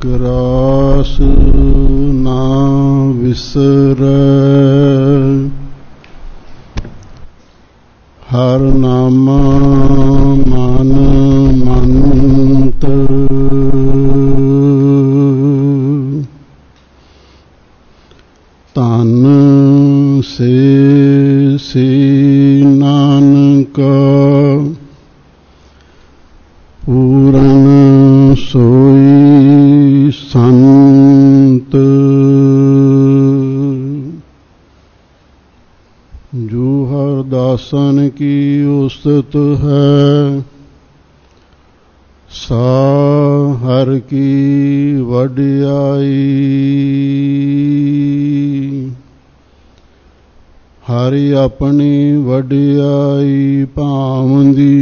Grass ना विसरै, हर नामा मन मंत। तन से नानका पूरन सोई संत। जो हर दासन की उस्तत है, सा हर की वडियाई। हरि अपनी वडियाई भावंदी,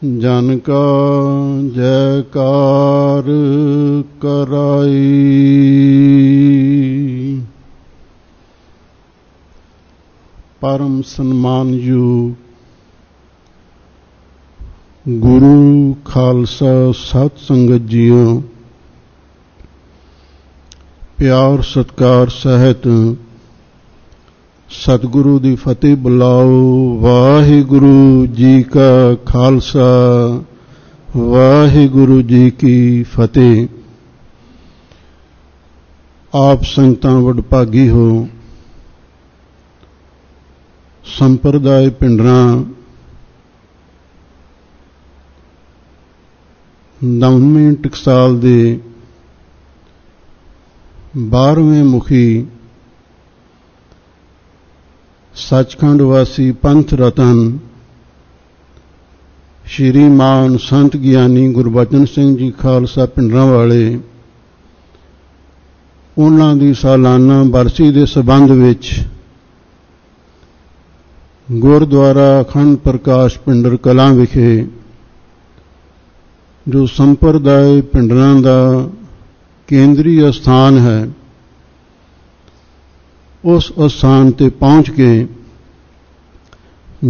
जन का जयकार कराई। परम सन्मानयोग गुरु खालसा सत संगत जीओ, प्यार सत्कार सहित सतगुरु दी फतेह बुलाओ। वाहिगुरु जी का खालसा, वाहिगुरु जी की फतेह। आप संगतां वडभागी हो। संप्रदाय पिंडरां नववीं टकसाल दे 12वें मुखी सचखंड वासी पंथ रतन श्रीमान संत ਗਿਆਨੀ गुरबचन सिंह जी खालसा पिंडरां वाले, उन्हां दी सालाना बरसी के संबंध विच गुरुद्वारा अखंड प्रकाश पिंडर कलां विखे जो संप्रदाय पिंडरां दा केंद्रीय स्थान है, उस स्थान ते पहुंच के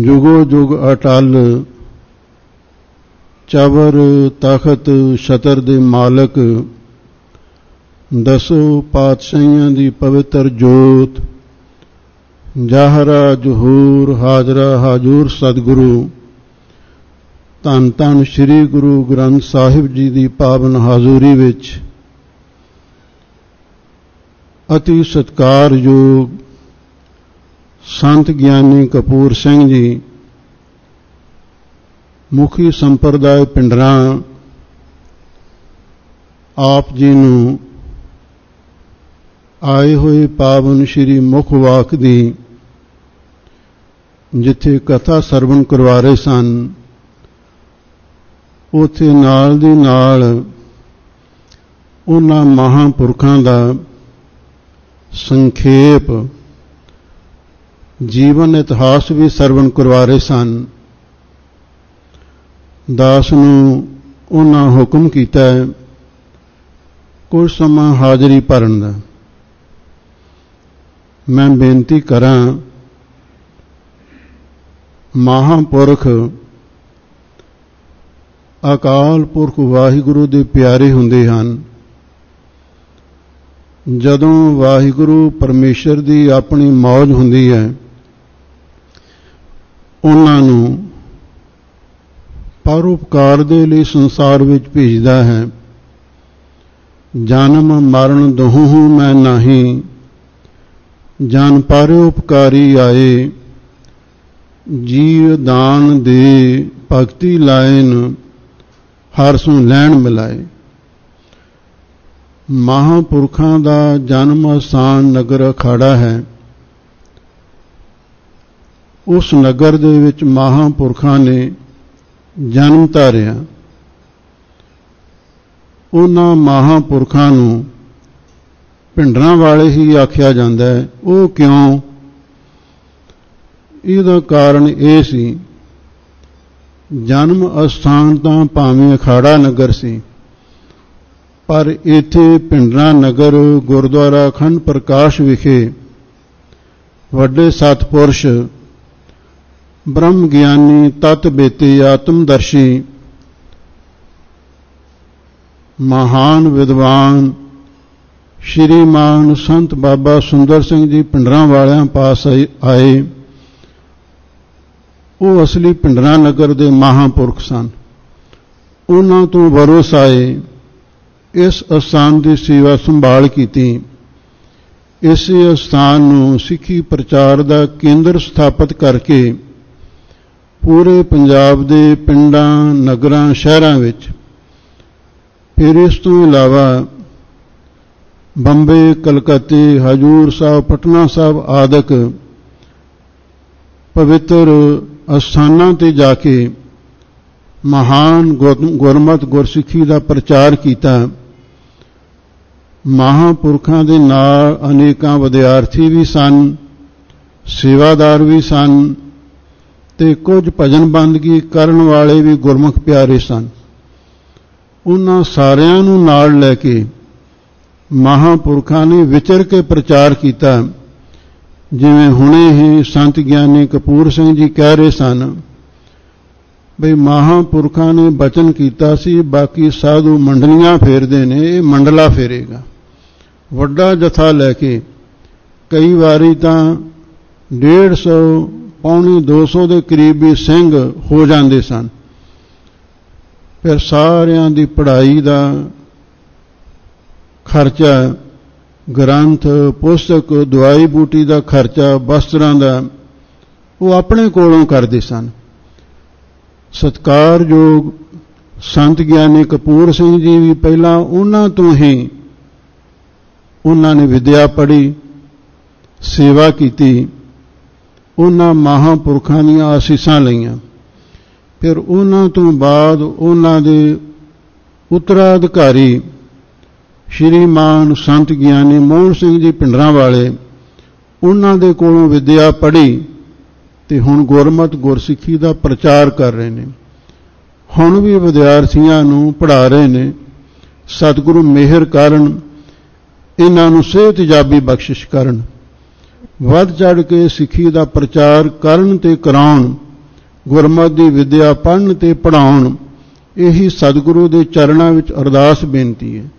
जुगो जुग अटल चवर तखत छतर दे मालक दसो पातशाहियां दी पवित्र जोत जाहरा जहूर हाजरा हाजूर सतगुरु धन धन श्री गुरु ग्रंथ साहिब जी दी पावन हाजूरी विच अति सत्कारयोग संत ਗਿਆਨੀ कपूर सिंह जी मुखी संप्रदाय पिंडरां आप जी नूं आए हुए पावन श्री मुख वाक दी जिथे कथा सरवण करवा रहे सन, उथे नाल दी नाल उन्हां महापुरखां दा संखेप जीवन इतिहास भी सरवण करवा रहे सन। दास नूं उन्हां हुक्म कीता कुछ समा हाजरी भरन दा। मैं बेनती करां, महापुरख अकाल पुरख वाहिगुरु दे प्यारे हुंदे हन। जदों वाहिगुरु परमेश्वर दी अपनी मौज हुंदी है, उन्हां नूं परोपकार दे लई संसार विच भेजदा है। जन्म मरण दोहूं मैं नाही, जन परोपकारी आए। जीव दान दे भगति लायन, हर सू लैण मिलाए। महापुरखां दा जन्म स्थान नगर अखाड़ा है। उस नगर दे विच महापुरखां ने जन्म धारिया। उन्हां महापुरखां नूं पिंडरां वाले ही आख्या जांदा है। वो क्यों? इहदा कारण यह सी, जन्म अस्थान तां भावें अखाड़ा नगर सी, पर इत्थे पिंडरां नगर गुरुद्वारा अखंड प्रकाश विखे वड्डे सतपुरुष ब्रह्म ज्ञानी तत्त बेते आत्मदर्शी महान विद्वान श्रीमान संत बाबा सुंदर सिंह जी पिंडरां वालियां पास आए। वो असली पिंडरां नगर के महापुरख सन। उन्हां तों वरोस आए, इस अस्थान की सेवा संभाल की। इस अस्थान नूं सिੱਖੀ प्रचार का केंद्र स्थापित करके पूरे पंजाब के पिंडां नगरां शहरां विच, फिर इस तों इलावा बंबे कलकत्ते हजूर साहब पटना साहब आदਿਕ पवित्र अस्थानां ते जाके महान गुरमत गुरसिੱਖੀ का प्रचार किया। महापुरखों के नाल अनेकां विद्यार्थी भी सन, सेवादार भी सन ते कुछ भजन बंदगी करन वाले भी गुरमुख प्यारे सन। उन्हां सारियां नूं नाल लैके महापुरखों ने विचर के प्रचार किया। जिवें हुणे ही संत ज्ञानी कपूर सिंह जी कह रहे सन बई महापुरखों ने बचन किया सी, बाकी साधु मंडलियां फेरदे ने, ये मंडला फेरेगा। वड्डा जथा लैके कई वारी तां 150 पौने 200 के करीब भी सिंह हो जाते सन। फिर सारियां दी पढ़ाई का खर्चा, ग्रंथ पुस्तक दवाई बूटी का खर्चा, वस्त्रां का वो अपने कोलों करते सन। सत्कारयोग संत ज्ञानी कपूर सिंह जी भी पहला उन्हां तो ही उन्होंने विद्या पढ़ी, सेवा की, उन्हां महापुरखों दीयां आसीसां लईआं। फिर उन्हां तो बाद उन्हां दे उत्तराधिकारी श्रीमान संत ज्ञानी मोहन सिंह जी पिंडरां वाले, उन्हां दे कोलों विद्या पढ़ी ते हुण गुरमत गुरसिੱਖੀ का प्रचार कर रहे हैं। हुण भी विद्यार्थियों नूं पढ़ा रहे हैं। सतगुरु मेहर करन, इन्हां नूं सेहतयाबी बख्शिश करन, वध चढ़ के सिੱਖੀ का प्रचार करन ते कराउण, गुरमत की विद्या पढ़न ते पढ़ाउण। यही सतगुरु के चरणां विच अरदास बेनती है।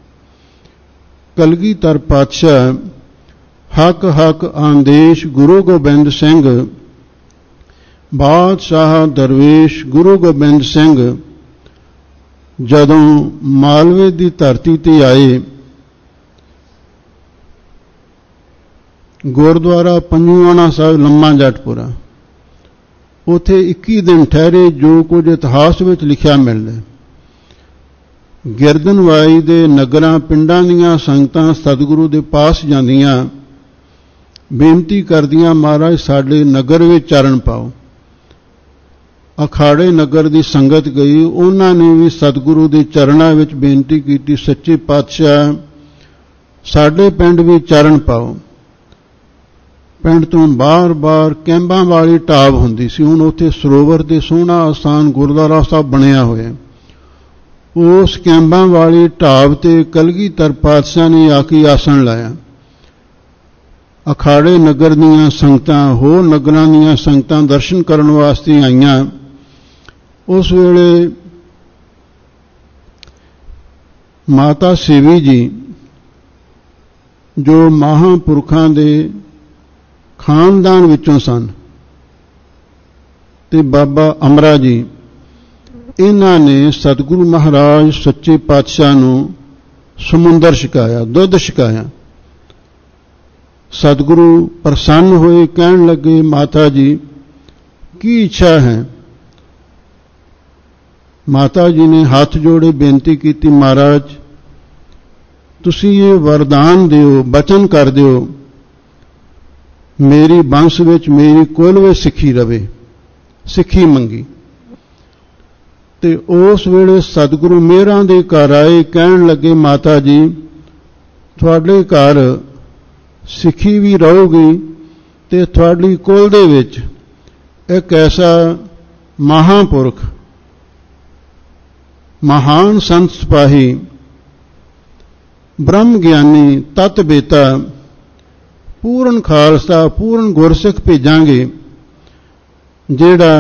कलगीधर पातशाह हक हक आदेश गुरु गोबिंद सिंह, बादशाह दरवेश गुरु गोबिंद सिंह जदों मालवे की धरती ते आए, गुरुद्वारा पंजूआणा साहिब लम्मा जटपुरा, उथे 21 दिन ठहरे, जो कुछ इतिहास में लिखा मिलता। गिरदनवाई दे नगरां पिंडां दीयां संगतां सतगुरु दे पास जांदियां, बेनती करदियां महाराज साडे नगर विच चरण पाओ। अखाड़े नगर की संगत गई, उन्होंने भी सतगुरु के चरणों विच बेनती की, सच्चे पातशाह साडे पिंड भी चरण पाओ। पिंड तो बार बार कैंबां वाली ढाब हुंदी सी, हुण उत्थे सरोवर ते सोहना आस्थान गुरुद्वारा साहब बनिया होया। उस कैंबां वाली ढाब ते कलगीधर पातशाह ने आके आसन लाया। अखाड़े नगर दीयां संगतां होर नगरां दीयां संगतां दर्शन करन वास्ते आईयां। उस वेले माता सेवी जी जो महापुरखों के खानदान विचों सन ते बाबा अमरा जी, इन्हां ने सतगुरु महाराज सच्चे पातशाह नूं समुंदर छकाया, दुध छकाया। सतगुरु प्रसन्न होए, कहन लगे माता जी की इच्छा है। माता जी ने हाथ जोड़े बेनती की, महाराज तुसी ये वरदान दिओ, बचन कर दिओ मेरी वंश विच मेरी कुल विच सिੱਖੀ रवे। सिੱਖੀ मंगी ते उस वेले सतगुरु मेहरां दे घर आए, कहन लगे माता जी तुहाडे घर सिੱਖੀ भी रहोगी ते तुहाडी कुल दे विच एक ऐसा महापुरख महान संत सिपाही ब्रह्म ज्ञानी तत बेता पूर्ण खालसा पूर्ण गुरसिख भेजांगे, जेड़ा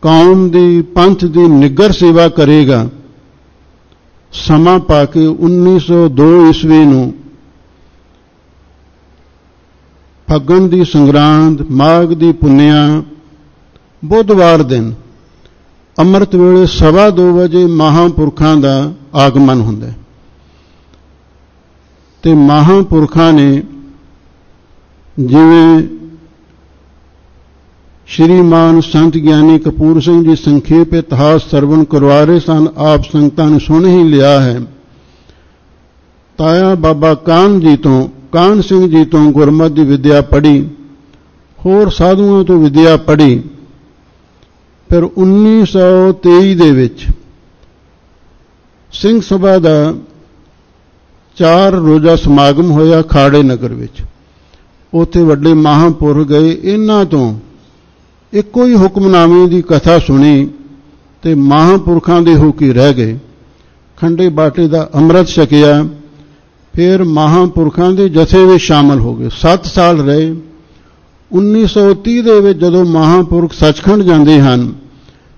कौम दी पंथ दी निगर सेवा करेगा ਸਮਾਂ ਪਾ ਕੇ 1902 ਈਸਵੀ ਨੂੰ ਫੱਗਣ ਦੀ ਸੰਗਰਾਂਦ, ਮਾਘ ਦੀ ਪੁੰਨਿਆ, ਬੁੱਧਵਾਰ ਦਿਨ ਅੰਮ੍ਰਿਤ ਵੇਲੇ 2:15 ਵਜੇ ਮਹਾਂਪੁਰਖਾਂ ਦਾ ਆਗਮਨ ਹੁੰਦਾ ਹੈ। ਤੇ ਮਹਾਂਪੁਰਖਾਂ ਨੇ ਜਿਵੇਂ ਸ਼੍ਰੀਮਾਨ ਸੰਤ ਗਿਆਨੀ ਕਪੂਰ ਸਿੰਘ ਜੀ ਸੰਖੇਪ ਇਤਿਹਾਸ ਸਰਵਣ ਕਰਵਾ ਰਹੇ ਸਨ, ਆਪ ਸੰਗਤਾਂ ਨੇ ਸੁਣ ਹੀ ਲਿਆ ਹੈ। ਤਾਇਆ ਬਾਬਾ ਕਾਹਨ ਸਿੰਘ ਜੀ ਤੋਂ ਗੁਰਮਤਿ ਦੀ ਵਿਦਿਆ ਪੜ੍ਹੀ, ਹੋਰ ਸਾਧੂਆਂ ਤੋਂ ਵਿਦਿਆ ਪੜ੍ਹੀ। ਫਿਰ 1923 ਦੇ ਵਿੱਚ ਸਿੰਘ ਸਭਾ ਦਾ 4 ਰੋਜ਼ਾ ਸਮਾਗਮ ਹੋਇਆ ਖਾੜੇ ਨਗਰ ਵਿੱਚ। ਉੱਥੇ ਵੱਡੇ ਮਹਾਂਪੁਰਖ ਗਏ, ਇਹਨਾਂ ਤੋਂ ਇੱਕੋ ਹੀ ਹੁਕਮਨਾਮੇ ਦੀ ਕਥਾ ਸੁਣੀ ਤੇ ਮਹਾਂਪੁਰਖਾਂ ਦੇ ਹੋ ਕੇ ਰਹਿ ਗਏ। ਖੰਡੇ ਬਾਟੇ ਦਾ ਅੰਮ੍ਰਿਤ ਛਕਿਆ, ਫਿਰ ਮਹਾਂਪੁਰਖਾਂ ਦੇ ਜਥੇ ਵਿੱਚ ਸ਼ਾਮਲ ਹੋ ਗਏ। 7 ਸਾਲ ਰਹੇ। 1930 ਦੇ ਵਿੱਚ ਜਦੋਂ ਮਹਾਂਪੁਰਖ ਸੱਚਖੰਡ ਜਾਂਦੇ ਹਨ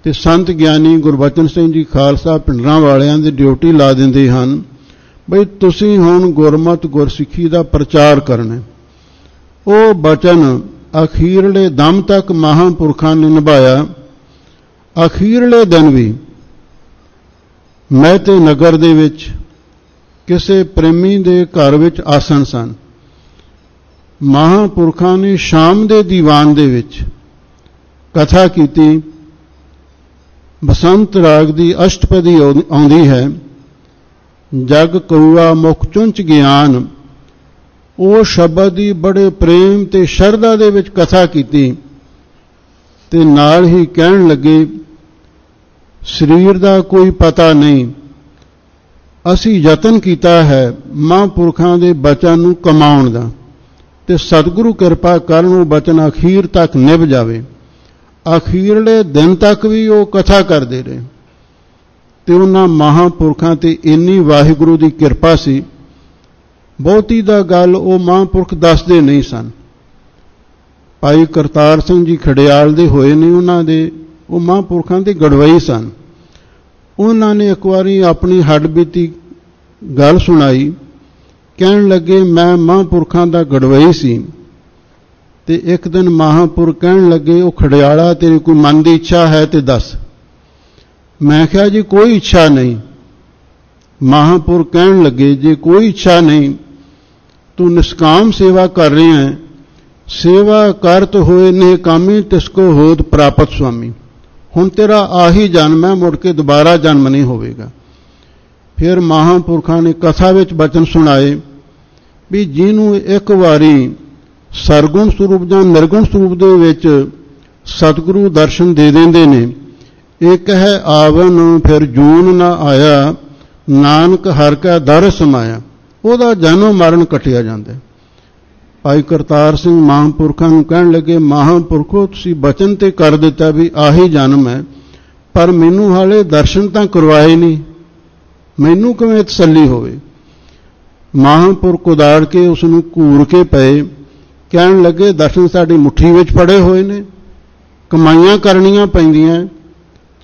ਤੇ ਸੰਤ ਗਿਆਨੀ ਗੁਰਬਚਨ ਸਿੰਘ ਜੀ ਖਾਲਸਾ ਪਿੰਡਰਾਂ ਵਾਲਿਆਂ ਦੀ ਡਿਊਟੀ ਲਾ ਦਿੰਦੇ ਹਨ, ਬਈ ਤੁਸੀਂ ਹੁਣ ਗੁਰਮਤਿ ਗੁਰਸਿੱਖੀ ਦਾ ਪ੍ਰਚਾਰ ਕਰਨਾ। ਉਹ ਬਚਨ ਅਖੀਰਲੇ ਦਮ ਤੱਕ ਮਹਾਂਪੁਰਖਾਂ ਨੇ ਨਿਭਾਇਆ। ਅਖੀਰਲੇ ਦਿਨ ਵੀ ਮਹਿਤੇ ਨਗਰ ਦੇ ਵਿੱਚ ਕਿਸੇ ਪ੍ਰੇਮੀ ਦੇ ਘਰ ਵਿੱਚ ਆਸਣ ਸਨ। ਮਹਾਂਪੁਰਖਾਂ ਨੇ ਸ਼ਾਮ ਦੇ ਦੀਵਾਨ ਦੇ ਵਿੱਚ ਕਥਾ ਕੀਤੀ। ਬਸੰਤ ਰਾਗ ਦੀ ਅਸ਼ਟਪਦੀ ਆਉਂਦੀ ਹੈ, ਜਗ ਕਊਆ ਮੁਖ ਚੁੰਚ ਗਿਆਨ। ਉਹ ਸ਼ਬਦ ਦੀ ਬੜੇ ਪ੍ਰੇਮ ਤੇ ਸ਼ਰਧਾ ਦੇ ਵਿੱਚ ਕਥਾ ਕੀਤੀ ਤੇ ਨਾਲ ਹੀ ਕਹਿਣ ਲੱਗੇ, ਸਰੀਰ ਦਾ ਕੋਈ ਪਤਾ ਨਹੀਂ, ਅਸੀਂ ਯਤਨ ਕੀਤਾ ਹੈ ਮਹਾਂਪੁਰਖਾਂ ਦੇ ਬਚਨ ਨੂੰ ਕਮਾਉਣ ਦਾ, ਤੇ ਸਤਿਗੁਰੂ ਕਿਰਪਾ ਕਰਨ ਉਹ ਬਚਨ ਅਖੀਰ ਤੱਕ ਨਿਭ ਜਾਵੇ। ਅਖੀਰਲੇ ਦਿਨ ਤੱਕ ਵੀ ਉਹ ਕਥਾ ਕਰਦੇ ਰਹੇ ਤੇ ਉਹਨਾਂ ਮਹਾਂਪੁਰਖਾਂ ਤੇ ਇੰਨੀ ਵਾਹਿਗੁਰੂ ਦੀ ਕਿਰਪਾ ਸੀ, ਬਹੁਤੀ ਦਾ ਗੱਲ ਉਹ ਮਹਾਂਪੁਰਖ ਦੱਸਦੇ ਨਹੀਂ ਸਨ। ਭਾਈ ਕਰਤਾਰ ਸਿੰਘ ਜੀ ਖੜਿਆਲ ਦੇ ਹੋਏ ਨੇ, ਉਹਨਾਂ ਦੇ ਉਹ ਮਹਾਂਪੁਰਖਾਂ ਦੇ ਗੜਵਈ ਸਨ। ਉਹਨਾਂ ਨੇ ਇੱਕ ਵਾਰੀ ਆਪਣੀ ਹੱਡਬੀਤੀ ਗੱਲ ਸੁਣਾਈ, ਕਹਿਣ ਲੱਗੇ ਮੈਂ ਮਹਾਂਪੁਰਖਾਂ ਦਾ ਗੜਵਈ ਸੀ ਤੇ ਇੱਕ ਦਿਨ ਮਹਾਂਪੁਰਖ ਕਹਿਣ ਲੱਗੇ, ਉਹ ਖੜਿਆਲਾ ਤੇਰੀ ਕੋਈ ਮਨ ਦੀ ਇੱਛਾ ਹੈ ਤੇ ਦੱਸ। ਮੈਂ ਕਿਹਾ ਜੀ ਕੋਈ ਇੱਛਾ ਨਹੀਂ। ਮਹਾਂਪੁਰਖ ਕਹਿਣ ਲੱਗੇ, ਜੇ ਕੋਈ ਇੱਛਾ ਨਹੀਂ, ਤੂੰ ਨਿਸ਼ਕਾਮ ਸੇਵਾ ਕਰ ਰਿਹਾ ਹੈ, ਸੇਵਾ ਕਰਤ ਹੋਏ ਨੇ ਕਾਮੀ ਤਿਸਕੋ ਹੋਤ ਪ੍ਰਾਪਤ ਸੁਆਮੀ। ਹੁਣ ਤੇਰਾ ਆਹੀ ਜਨਮ ਹੈ, ਮੁੜ ਕੇ ਦੁਬਾਰਾ ਜਨਮ ਨਹੀਂ ਹੋਵੇਗਾ। ਫਿਰ ਮਹਾਂਪੁਰਖਾਂ ਨੇ ਕਥਾ ਵਿੱਚ ਬਚਨ ਸੁਣਾਏ ਵੀ ਜਿਹਨੂੰ ਇੱਕ ਵਾਰੀ ਸਰਗੁਣ ਸਰੂਪ ਜਾਂ ਨਿਰਗੁਣ ਸਰੂਪ ਦੇ ਵਿੱਚ ਸਤਿਗੁਰੂ ਦਰਸ਼ਨ ਦੇ ਦਿੰਦੇ ਨੇ, ਇੱਕ ਹੈ ਆਵਨ ਫਿਰ ਜੂਨ ਨਾ ਆਇਆ, ਨਾਨਕ ਹਰਿ ਕਾ ਦਰ ਸਮਾਇਆ, ਉਹਦਾ ਜਨਮ ਮਰਨ ਕੱਟਿਆ ਜਾਂਦਾ। ਭਾਈ ਕਰਤਾਰ ਸਿੰਘ ਮਹਾਂਪੁਰਖਾਂ ਨੂੰ ਕਹਿਣ ਲੱਗੇ, ਮਹਾਂਪੁਰਖੋ ਤੁਸੀਂ ਬਚਨ ਤੇ ਕਰ ਦਿੱਤਾ ਵੀ ਆਹੀ ਜਨਮ ਹੈ, ਪਰ ਮੈਨੂੰ ਹਾਲੇ ਦਰਸ਼ਨ ਤਾਂ ਕਰਵਾਏ ਨਹੀਂ, ਮੈਨੂੰ ਕਿਵੇਂ ਤਸੱਲੀ ਹੋਵੇ। ਮਹਾਂਪੁਰਖ ਉਦਾੜ ਕੇ ਉਸ ਨੂੰ ਘੂਰ ਕੇ ਪਏ, ਕਹਿਣ ਲੱਗੇ ਦਰਸ਼ਨ ਸਾਡੀ ਮੁੱਠੀ ਵਿੱਚ ਫੜੇ ਹੋਏ ਨੇ, ਕਮਾਈਆਂ ਕਰਨੀਆਂ ਪੈਂਦੀਆਂ,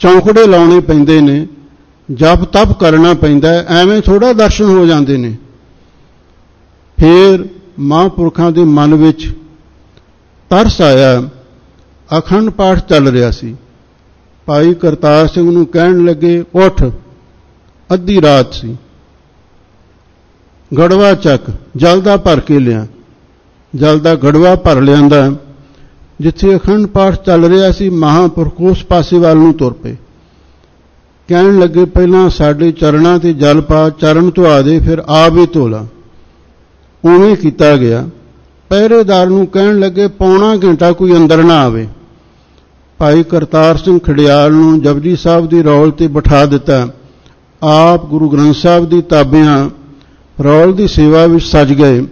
ਚੌਂਕੜੇ ਲਾਉਣੇ ਪੈਂਦੇ ਨੇ, ਜਪ ਤਪ ਕਰਨਾ ਪੈਂਦਾ, ਐਵੇਂ ਥੋੜਾ ਦਰਸ਼ਨ ਹੋ ਜਾਂਦੇ ਨੇ। ਫਿਰ ਮਹਾਂਪੁਰਖਾਂ ਦੇ ਮਨ ਵਿੱਚ ਤਰਸ ਆਇਆ। ਅਖੰਡ ਪਾਠ ਚੱਲ ਰਿਹਾ ਸੀ। ਭਾਈ ਕਰਤਾਰ ਸਿੰਘ ਨੂੰ ਕਹਿਣ ਲੱਗੇ, ਉੱਠ, ਅੱਧੀ ਰਾਤ ਸੀ, ਗੜਵਾ ਚੱਕ, ਜਲ ਦਾ ਭਰ ਕੇ ਲਿਆ। ਜਲ ਦਾ ਗੜਵਾ ਭਰ ਲਿਆਂਦਾ। ਜਿੱਥੇ ਅਖੰਡ ਪਾਠ ਚੱਲ ਰਿਹਾ ਸੀ, ਮਹਾਂਪੁਰਖ ਉਸ ਪਾਸੇ ਵੱਲ ਨੂੰ ਤੁਰ ਪਏ। ਕਹਿਣ ਲੱਗੇ, ਪਹਿਲਾਂ ਸਾਡੇ ਚਰਨਾਂ ਤੇ ਜਲ ਪਾ, ਚਰਨ ਧੁਆ ਦੇ, ਫਿਰ ਆਪ ਵੀ ਧੋ ਲਾ। ਉਵੇਂ ਕੀਤਾ ਗਿਆ। ਪਹਿਰੇਦਾਰ ਨੂੰ ਕਹਿਣ ਲੱਗੇ, ਪੌਣਾ ਘੰਟਾ ਕੋਈ ਅੰਦਰ ਨਾ ਆਵੇ। ਭਾਈ ਕਰਤਾਰ ਸਿੰਘ ਖੜਿਆਲ ਨੂੰ ਜਪਜੀ ਸਾਹਿਬ ਦੀ ਰੌਲ ਤੇ ਬਿਠਾ ਦਿੱਤਾ। ਆਪ ਗੁਰੂ ਗ੍ਰੰਥ ਸਾਹਿਬ ਦੀ ਤਾਬਿਆਂ ਰੌਲ ਦੀ ਸੇਵਾ ਵਿੱਚ ਸੱਜ ਗਏ।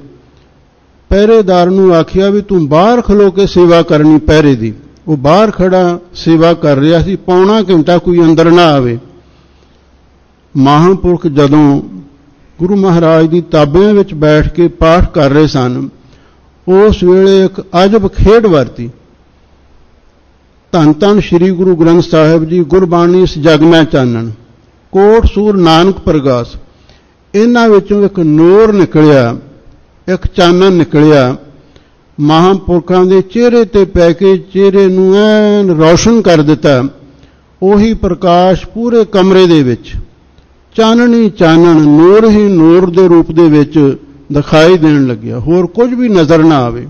ਪਹਿਰੇਦਾਰ ਨੂੰ ਆਖਿਆ ਵੀ ਤੂੰ ਬਾਹਰ ਖਲੋ ਕੇ ਸੇਵਾ ਕਰਨੀ ਪਹਿਰੇ ਦੀ। ਉਹ ਬਾਹਰ ਖੜਾ ਸੇਵਾ ਕਰ ਰਿਹਾ ਸੀ, ਪੌਣਾ ਘੰਟਾ ਕੋਈ ਅੰਦਰ ਨਾ ਆਵੇ। ਮਹਾਂਪੁਰਖ ਜਦੋਂ ਗੁਰੂ ਮਹਾਰਾਜ ਦੀ ਤਾਬਿਆਂ ਵਿੱਚ ਬੈਠ ਕੇ ਪਾਠ ਕਰ ਰਹੇ ਸਨ, ਉਸ ਵੇਲੇ ਇੱਕ ਅਜਬ ਖੇਡ ਵਰਤੀ। ਧੰਨ ਧੰਨ ਸ੍ਰੀ ਗੁਰੂ ਗ੍ਰੰਥ ਸਾਹਿਬ ਜੀ, ਗੁਰਬਾਣੀ ਇਸ ਜਗ ਮੈਂ ਚਾਨਣ। ਕੋਟ ਸੂਰ ਨਾਨਕ ਪ੍ਰਗਾਸ। ਇਹਨਾਂ ਵਿੱਚੋਂ ਇੱਕ ਨੂਰ ਨਿਕਲਿਆ, ਇੱਕ ਚਾਨਣ ਨਿਕਲਿਆ, ਮਹਾਂਪੁਰਖਾਂ ਦੇ ਚਿਹਰੇ ਤੇ ਪੈ ਕੇ ਚਿਹਰੇ ਨੂੰ ਐਨ ਰੌਸ਼ਨ ਕਰ ਦਿੱਤਾ। ਉਹੀ ਪ੍ਰਕਾਸ਼ ਪੂਰੇ ਕਮਰੇ ਦੇ ਵਿੱਚ ਚਾਨਣ ਹੀ ਚਾਨਣ, ਨੂਰ ਹੀ ਨੂਰ ਦੇ ਰੂਪ ਦੇ ਵਿੱਚ ਦਿਖਾਈ ਦੇਣ ਲੱਗਿਆ, ਹੋਰ ਕੁਝ ਵੀ ਨਜ਼ਰ ਨਾ ਆਵੇ।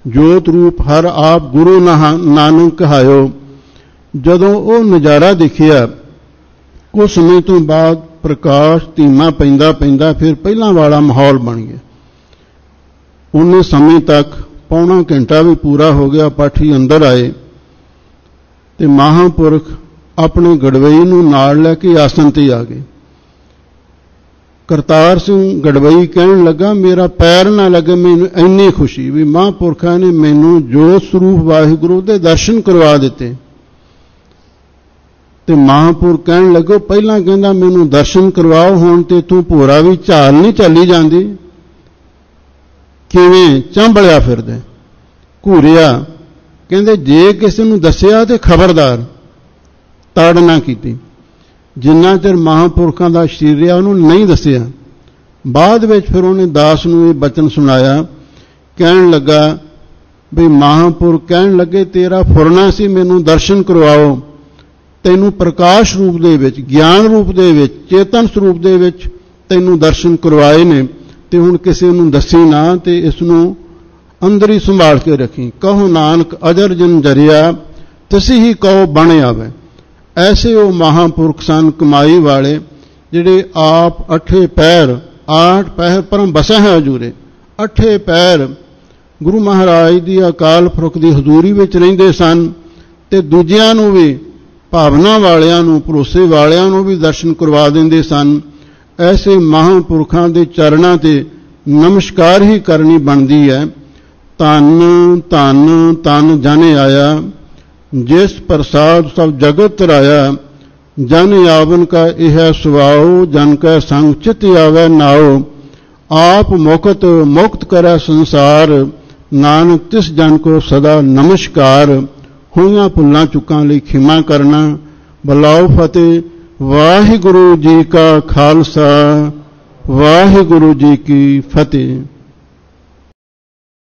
ਜੋਤ ਰੂਪ ਹਰ ਆਪ ਗੁਰੂ ਨਾਨਕ ਕਹਾਇਓ। ਜਦੋਂ ਉਹ ਨਜ਼ਾਰਾ ਦੇਖਿਆ, ਕੁਝ ਸਮੇਂ ਤੋਂ ਬਾਅਦ ਪ੍ਰਕਾਸ਼ ਧੀਮਾ ਪੈਂਦਾ ਪੈਂਦਾ ਫਿਰ ਪਹਿਲਾਂ ਵਾਲਾ ਮਾਹੌਲ ਬਣ ਗਿਆ। ਉਹਨੇ ਸਮੇਂ ਤੱਕ ਪੌਣਾ ਘੰਟਾ ਵੀ ਪੂਰਾ ਹੋ ਗਿਆ, ਪਾਠੀ ਅੰਦਰ ਆਏ ਤੇ ਮਹਾਂਪੁਰਖ ਆਪਣੇ ਗੜਵਈ ਨੂੰ ਨਾਲ ਲੈ ਕੇ ਆਸਣ ਤੇ ਆ ਗਏ। ਕਰਤਾਰ ਸਿੰਘ ਗੜਵਈ ਕਹਿਣ ਲੱਗਾ, ਮੇਰਾ ਪੈਰ ਨਾ ਲੱਗੇ, ਮੈਨੂੰ ਇੰਨੀ ਖੁਸ਼ੀ ਵੀ ਮਹਾਂਪੁਰਖਾਂ ਨੇ ਮੈਨੂੰ ਜੋਤ ਸਰੂਪ ਵਾਹਿਗੁਰੂ ਦੇ ਦਰਸ਼ਨ ਕਰਵਾ ਦਿੱਤੇ। ਤੇ ਮਹਾਂਪੁਰਖ ਕਹਿਣ ਲੱਗੋ, ਪਹਿਲਾਂ ਕਹਿੰਦਾ ਮੈਨੂੰ ਦਰਸ਼ਨ ਕਰਵਾਓ, ਹੁਣ ਤੇ ਤੂੰ ਭੋਰਾ ਵੀ ਝਾਲ ਨਹੀਂ ਚੱਲੀ ਜਾਂਦੀ, ਕਿਵੇਂ ਚੰਬਲਿਆ ਫਿਰਦੇ, ਘੂਰਿਆ। ਕਹਿੰਦੇ ਜੇ ਕਿਸੇ ਨੂੰ ਦੱਸਿਆ ਤੇ ਖਬਰਦਾਰ, ਤੜ ਨਾ ਕੀਤੀ। ਜਿੰਨਾ ਚਿਰ ਮਹਾਂਪੁਰਖਾਂ ਦਾ ਸਰੀਰ ਆ ਉਹਨੂੰ ਨਹੀਂ ਦੱਸਿਆ। ਬਾਅਦ ਵਿੱਚ ਫਿਰ ਉਹਨੇ ਦਾਸ ਨੂੰ ਇਹ ਬਚਨ ਸੁਣਾਇਆ, ਕਹਿਣ ਲੱਗਾ ਵੀ ਮਹਾਂਪੁਰਖ ਕਹਿਣ ਲੱਗੇ, ਤੇਰਾ ਫੁਰਨਾ ਸੀ ਮੈਨੂੰ ਦਰਸ਼ਨ ਕਰਵਾਓ, ਤੈਨੂੰ ਪ੍ਰਕਾਸ਼ ਰੂਪ ਦੇ ਵਿੱਚ, ਗਿਆਨ ਰੂਪ ਦੇ ਵਿੱਚ, ਚੇਤਨ ਸਰੂਪ ਦੇ ਵਿੱਚ ਤੈਨੂੰ ਦਰਸ਼ਨ ਕਰਵਾਏ ਨੇ, ਤੇ ਹੁਣ ਕਿਸੇ ਨੂੰ ਦੱਸੀ ਨਾ ਤੇ ਇਸ ਨੂੰ ਅੰਦਰ ਹੀ ਸੰਭਾਲ ਕੇ ਰੱਖੀ। ਕਹੋ ਨਾਨਕ ਅਜਰ ਜਨ ਜਰਿਆ, ਤੁਸੀਂ ਹੀ ਕਹੋ ਬਣ ਆਵੇ। ਐਸੇ ਉਹ ਮਹਾਂਪੁਰਖ ਸਨ ਕਮਾਈ ਵਾਲੇ, ਜਿਹੜੇ ਆਪ ਅਠੇ ਪੈਰ, ਆਠ ਪਹਿਰ ਪਰਮ ਬਸੈ ਹੈ ਹਜੂਰੇ, ਅਠੇ ਪੈਰ ਗੁਰੂ ਮਹਾਰਾਜ ਦੀ ਅਕਾਲ ਪੁਰਖ ਦੀ ਹਜ਼ੂਰੀ ਵਿੱਚ ਰਹਿੰਦੇ ਸਨ ਤੇ ਦੂਜਿਆਂ ਨੂੰ ਵੀ, ਭਾਵਨਾ ਵਾਲਿਆਂ ਨੂੰ, ਭਰੋਸੇ ਵਾਲਿਆਂ ਨੂੰ ਵੀ ਦਰਸ਼ਨ ਕਰਵਾ ਦਿੰਦੇ ਸਨ। ਐਸੇ ਮਹਾਂਪੁਰਖਾਂ ਦੇ ਚਰਨਾਂ ਤੇ ਨਮਸਕਾਰ ਹੀ ਕਰਨੀ ਬਣਦੀ ਹੈ। ਧੰਨ ਧੰਨ ਧੰਨ ਜਨ ਆਇਆ, ਜਿਸ ਪ੍ਰਸਾਦ ਸਭ ਜਗਤ ਤਰਾਇਆ, ਜਨ ਆਵਨ ਕਾ ਇਹ ਸੁਭਾਉ, ਜਨ ਕੈ ਸੰਗ ਚਿਤ ਆਵੈ ਨਾਉ, ਆਪ ਮੁਕਤ ਮੁਕਤ ਕਰੈ ਸੰਸਾਰ, ਨਾਨਕ ਤਿਸ ਜਨ ਕੋ ਸਦਾ ਨਮਸਕਾਰ। ਹੋਈਆਂ ਭੁੱਲਾਂ ਚੁੱਕਾਂ ਲਈ ਖਿਮਾ ਕਰਨਾ। ਬੁਲਾਓ ਫਤਿਹ। ਵਾਹਿਗੁਰੂ ਜੀ ਕਾ ਖਾਲਸਾ, ਵਾਹਿਗੁਰੂ ਜੀ ਕੀ ਫਤਿਹ।